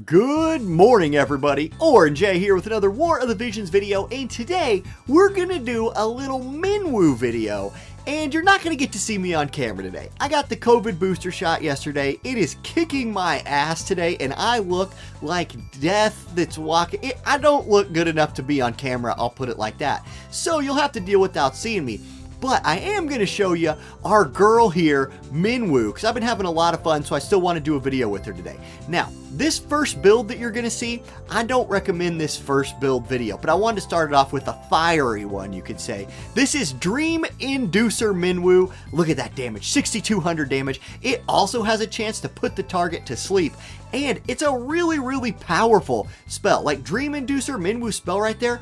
Good morning, everybody. Orange J here with another War of the Visions video, and today we're gonna do a little Minwu video. And you're not gonna get to see me on camera today. I got the COVID booster shot yesterday. It is kicking my ass today, and I look like death that's walking. I don't look good enough to be on camera, I'll put it like that. So you'll have to deal without seeing me. But I am going to show you our girl here, Minwu, because I've been having a lot of fun, so I still want to do a video with her today. Now, this first build that you're going to see, I don't recommend this first build video, but I wanted to start it off with a fiery one, you could say. This is Dream Inducer Minwu. Look at that damage, 6,200 damage. It also has a chance to put the target to sleep, and it's a really powerful spell. Like Dream Inducer Minwu spell right there,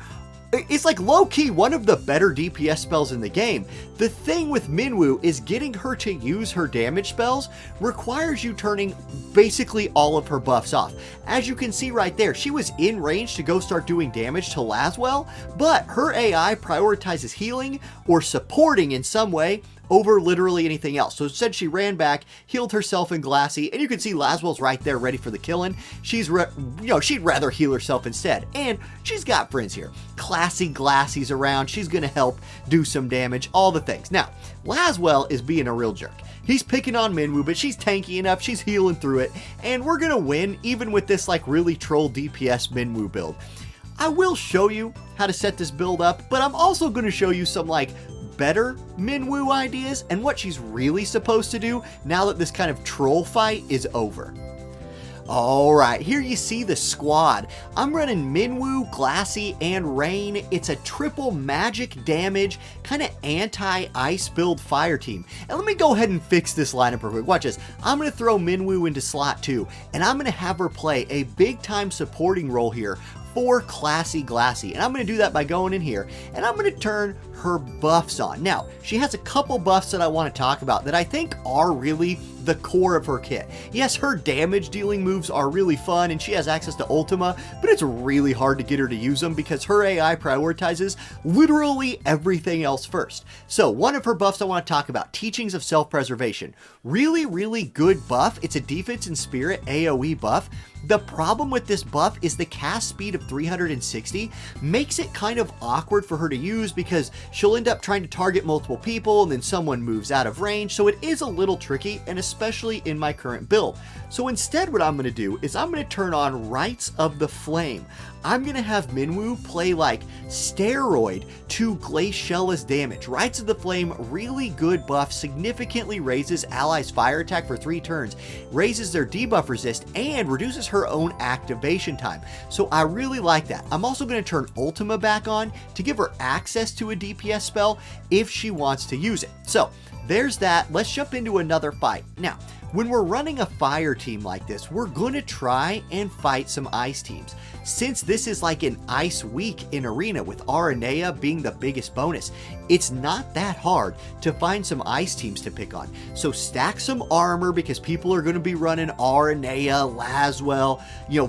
it's like low-key one of the better DPS spells in the game. The thing with Minwu is getting her to use her damage spells requires you turning basically all of her buffs off. As you can see right there, she was in range to go start doing damage to Laswell, but her AI prioritizes healing or supporting in some way over literally anything else. So instead she ran back, healed herself in Glassy, and you can see Laswell's right there ready for the killing. She'd rather heal herself instead. And she's got friends here. Classy Glassy's around. She's gonna help do some damage, all the things. Now, Laswell is being a real jerk. He's picking on Minwu, but she's tanky enough, she's healing through it, and we're gonna win even with this like really troll DPS Minwu build. I will show you how to set this build up, but I'm also gonna show you some like better Minwu ideas and what she's really supposed to do now that this kind of troll fight is over. Alright, here you see the squad. I'm running Minwu, Glassy, and Rain. It's a triple magic damage, kind of anti-ice build fire team. And let me go ahead and fix this lineup real quick. Watch this. I'm going to throw Minwu into slot 2, and I'm going to have her play a big-time supporting role here for Classy Glassy. And I'm going to do that by going in here, and I'm going to turn her buffs on. Now, she has a couple buffs that I want to talk about that I think are really the core of her kit. Yes, her damage dealing moves are really fun and she has access to Ultima, but it's really hard to get her to use them because her AI prioritizes literally everything else first. So one of her buffs I want to talk about, Teachings of Self-Preservation. Really good buff. It's a defense and spirit AoE buff. The problem with this buff is the cast speed of 360 makes it kind of awkward for her to use because she'll end up trying to target multiple people and then someone moves out of range, so it is a little tricky, and especially in my current build. So instead what I'm going to do is I'm going to turn on Rites of the Flame. I'm going to have Minwu play like steroid to Glaciela's damage. Rites of the Flame, really good buff, significantly raises allies' fire attack for 3 turns, raises their debuff resist, and reduces her own activation time. So I really like that. I'm also going to turn Ultima back on to give her access to a DPS spell if she wants to use it. So there's that. Let's jump into another fight. Now, when we're running a fire team like this, we're going to try and fight some ice teams. Since this is like an ice week in Arena with Aranea being the biggest bonus, it's not that hard to find some ice teams to pick on. So stack some armor because people are going to be running Aranea, Laswell,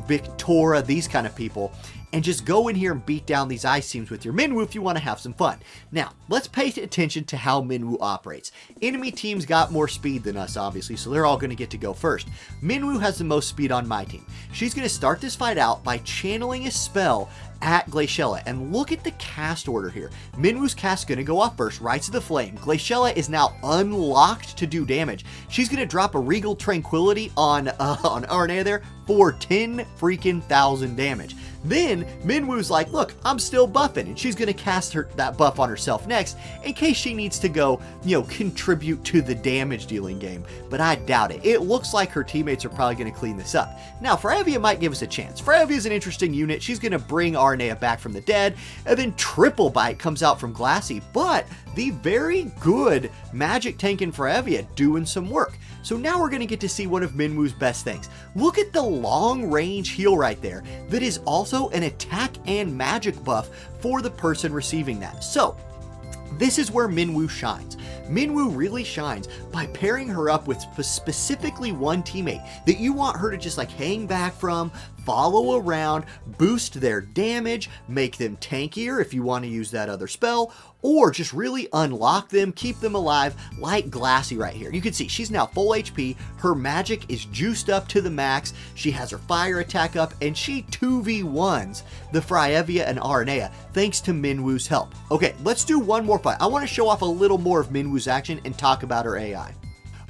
Victoria, these kind of people. And just go in here and beat down these ice teams with your Minwu if you want to have some fun. Now, let's pay attention to how Minwu operates. Enemy teams got more speed than us, obviously, so they're all going to get to go first. Minwu has the most speed on my team. She's going to start this fight out by channeling a spell at Glaciela, and look at the cast order here. Minwu's cast is going to go off first, Rites of the Flame. Glaciela is now unlocked to do damage. She's going to drop a Regal Tranquility on Aranea there for 10 freaking thousand damage. Then Minwu's like, look, I'm still buffing, and she's going to cast that buff on herself next in case she needs to go, contribute to the damage dealing game, but I doubt it. It looks like her teammates are probably going to clean this up. Now, Fravia might give us a chance. Fravia is an interesting unit. She's going to bring Aranea back from the dead, and then Triple Bite comes out from Glassy, but the very good magic tank in Fravia doing some work. So now we're going to get to see one of Minwu's best things. Look at the long range heal right there that is also an attack and magic buff for the person receiving that. So this is where Minwu shines. Minwu really shines by pairing her up with specifically one teammate that you want her to just like hang back from, follow around, boost their damage, make them tankier if you want to use that other spell, or just really unlock them, keep them alive like Glassy right here. You can see she's now full HP, her magic is juiced up to the max, she has her fire attack up, and she 2v1s the Fryevia and Aranea thanks to Minwu's help. Okay, let's do one more fight. I want to show off a little more of Minwu's action and talk about her AI.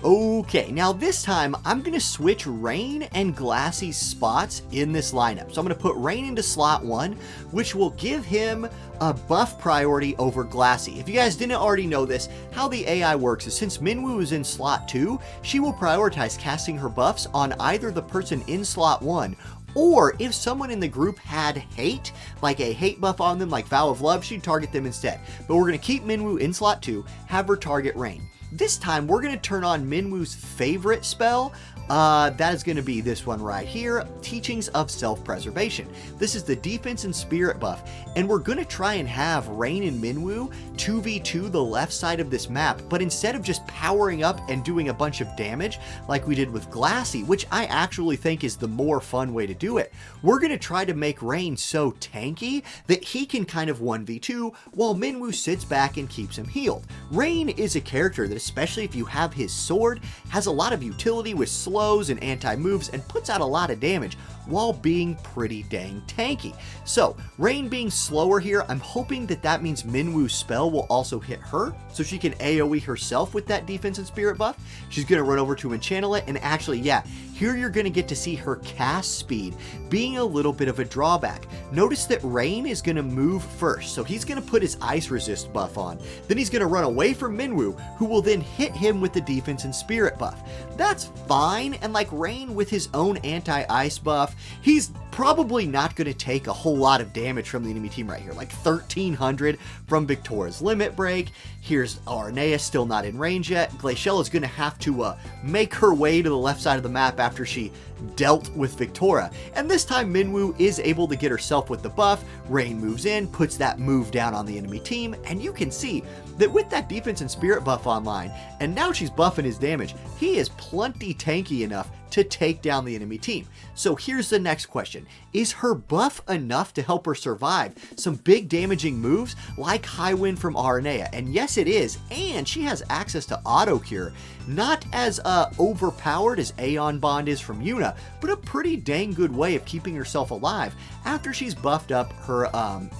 Okay, now this time I'm going to switch Rain and Glassy's spots in this lineup. So I'm going to put Rain into slot 1, which will give him a buff priority over Glassy. If you guys didn't already know this, how the AI works is since Minwu is in slot 2, she will prioritize casting her buffs on either the person in slot 1 or if someone in the group had hate, like a hate buff on them like Vow of Love, she'd target them instead. But we're going to keep Minwu in slot 2, have her target Rain. This time, we're going to turn on Minwu's favorite spell. That is going to be this one right here, Teachings of Self-Preservation. This is the defense and spirit buff, and we're going to try and have Rain and Minwu 2v2 the left side of this map, but instead of just powering up and doing a bunch of damage like we did with Glassy, which I actually think is the more fun way to do it, we're going to try to make Rain so tanky that he can kind of 1v2 while Minwu sits back and keeps him healed. Rain is a character that, especially if you have his sword, has a lot of utility with slows and anti-moves and puts out a lot of damage while being pretty dang tanky. So Rain being slower here, I'm hoping that that means Minwu's spell will also hit her, so she can AoE herself with that defense and spirit buff. She's going to run over to enchannel it, and actually, yeah, here you're going to get to see her cast speed being a little bit of a drawback. Notice that Rain is going to move first, so he's going to put his ice resist buff on. Then he's going to run away from Minwu, who will then hit him with the defense and spirit buff. That's fine, and like Rain with his own anti-ice buff, he's probably not going to take a whole lot of damage from the enemy team right here, like 1300 from Victoria's Limit Break. Here's Aranea still not in range yet. Glaciella is going to have to make her way to the left side of the map after she dealt with Victoria. And this time Minwu is able to get herself with the buff. Rain moves in, puts that move down on the enemy team, and you can see that with that defense and spirit buff online, and now she's buffing his damage, he is plenty tanky enough to take down the enemy team. So here's the next question. Is her buff enough to help her survive some big damaging moves like High Wind from Aranea? And yes, it is, and she has access to Auto Cure. Not as overpowered as Aeon Bond is from Yuna, but a pretty dang good way of keeping herself alive after she's buffed up her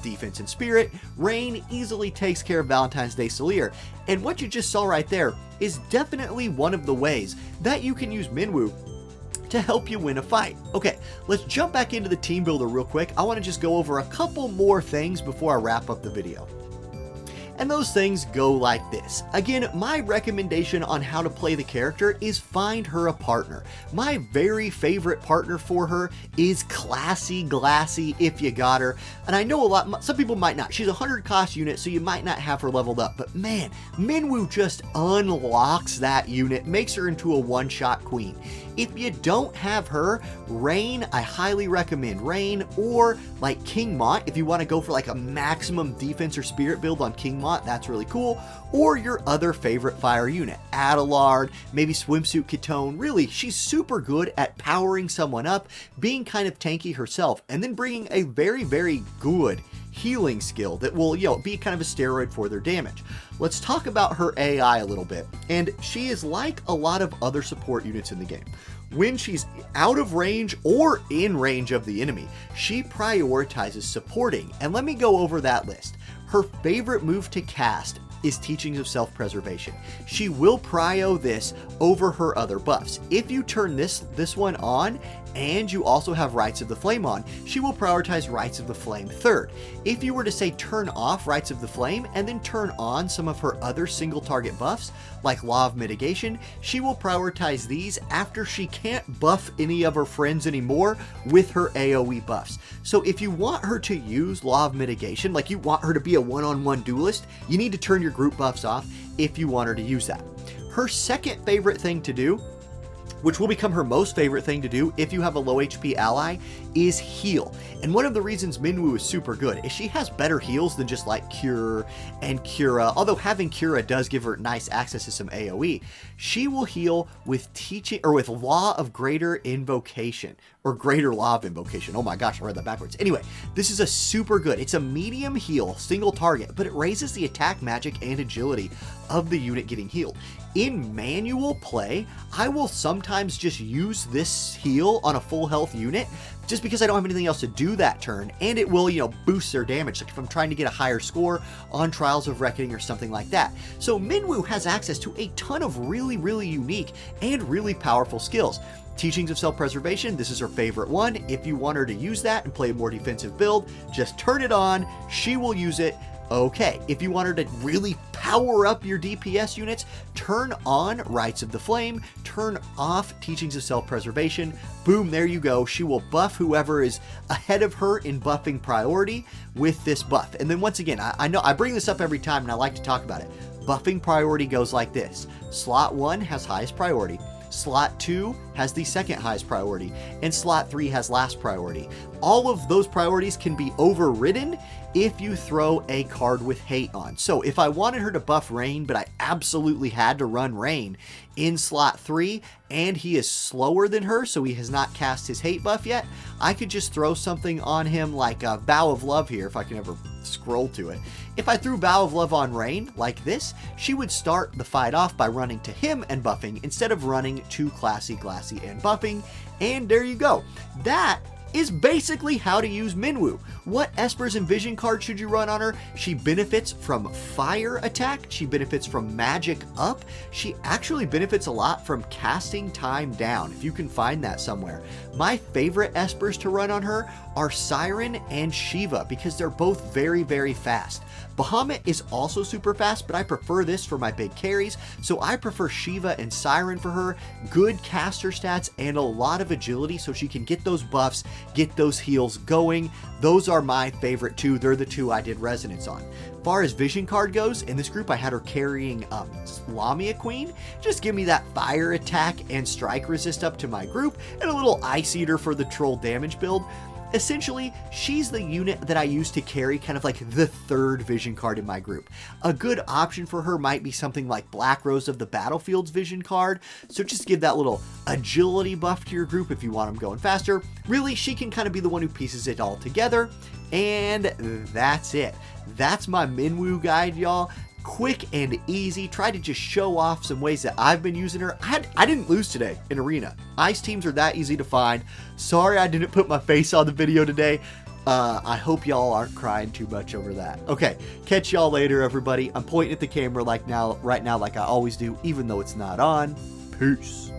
defense and spirit. Rain easily takes care of Valentine's Day Salier, and what you just saw right there is definitely one of the ways that you can use Minwu to help you win a fight. Okay, let's jump back into the team builder real quick. I want to just go over a couple more things before I wrap up the video. And those things go like this. Again, my recommendation on how to play the character is find her a partner. My very favorite partner for her is Classy Glassy if you got her. And I know some people might not. She's a 100 cost unit, so you might not have her leveled up. But man, Minwu just unlocks that unit, makes her into a one-shot queen. If you don't have her, Rain, I highly recommend Rain, or like King Mont, if you want to go for like a maximum defense or spirit build on King Mont, that's really cool, or your other favorite fire unit, Adelard, maybe Swimsuit Ketone. Really, she's super good at powering someone up, being kind of tanky herself, and then bringing a very, very good healing skill that will, be kind of a steroid for their damage. Let's talk about her AI a little bit, and she is like a lot of other support units in the game. When she's out of range or in range of the enemy, she prioritizes supporting, and let me go over that list. Her favorite move to cast is Teachings of Self-Preservation. She will prio this over her other buffs. If you turn this one on, and you also have Rites of the Flame on, she will prioritize Rites of the Flame third. If you were to say turn off Rites of the Flame and then turn on some of her other single target buffs, like Law of Mitigation, she will prioritize these after she can't buff any of her friends anymore with her AoE buffs. So if you want her to use Law of Mitigation, like you want her to be a one-on-one duelist, you need to turn your group buffs off if you want her to use that. Her second favorite thing to do, which will become her most favorite thing to do if you have a low HP ally, is heal. And one of the reasons Minwu is super good is she has better heals than just like Cure and Cura, although having Cura does give her nice access to some AoE. She will heal with with Law of Greater Invocation. or greater lava invocation. Oh my gosh, I read that backwards. Anyway, this is a super good. It's a medium heal, single target, but it raises the attack, magic, and agility of the unit getting healed. In manual play, I will sometimes just use this heal on a full health unit just because I don't have anything else to do that turn, and it will, boost their damage, like if I'm trying to get a higher score on Trials of Reckoning or something like that. So Minwu has access to a ton of really, really unique and really powerful skills. Teachings of Self-Preservation, this is her favorite one. If you want her to use that and play a more defensive build, just turn it on, she will use it. Okay, if you want her to really power up your DPS units, turn on Rites of the Flame, turn off Teachings of Self-Preservation. Boom, there you go. She will buff whoever is ahead of her in buffing priority with this buff. And then once again, I know I bring this up every time and I like to talk about it. Buffing priority goes like this. Slot 1 has highest priority. Slot 2 has the second highest priority, and slot 3 has last priority. All of those priorities can be overridden if you throw a card with hate on. So if I wanted her to buff Rain, but I absolutely had to run Rain in slot 3, and he is slower than her, so he has not cast his hate buff yet, I could just throw something on him like a Vow of Love here, if I can ever scroll to it. If I threw Vow of Love on Rain like this, she would start the fight off by running to him and buffing instead of running to Classy, Glassy, and buffing. And there you go. That is basically how to use Minwu. What Espers and Vision card should you run on her? She benefits from fire attack. She benefits from magic up. She actually benefits a lot from casting time down, if you can find that somewhere. My favorite Espers to run on her are Siren and Shiva because they're both very, very fast. Bahamut is also super fast, but I prefer this for my big carries, so I prefer Shiva and Siren for her. Good caster stats and a lot of agility so she can get those buffs, get those heals going. Those are my favorite two. They're the two I did Resonance on. As far as Vision card goes, in this group I had her carrying Lamia Queen. Just give me that fire attack and strike resist up to my group, and a little Ice Eater for the troll damage build. Essentially, she's the unit that I use to carry kind of like the third Vision card in my group. A good option for her might be something like Black Rose of the Battlefield's Vision card, so just give that little agility buff to your group if you want them going faster. Really, she can kind of be the one who pieces it all together, and that's it. That's my Minwu guide, y'all. Quick and easy. Try to just show off some ways that I've been using her. I didn't lose today in Arena. Ice teams are that easy to find. Sorry I didn't put my face on the video today. I hope y'all aren't crying too much over that. Okay, catch y'all later, everybody. I'm pointing at the camera right now like I always do, even though it's not on. Peace.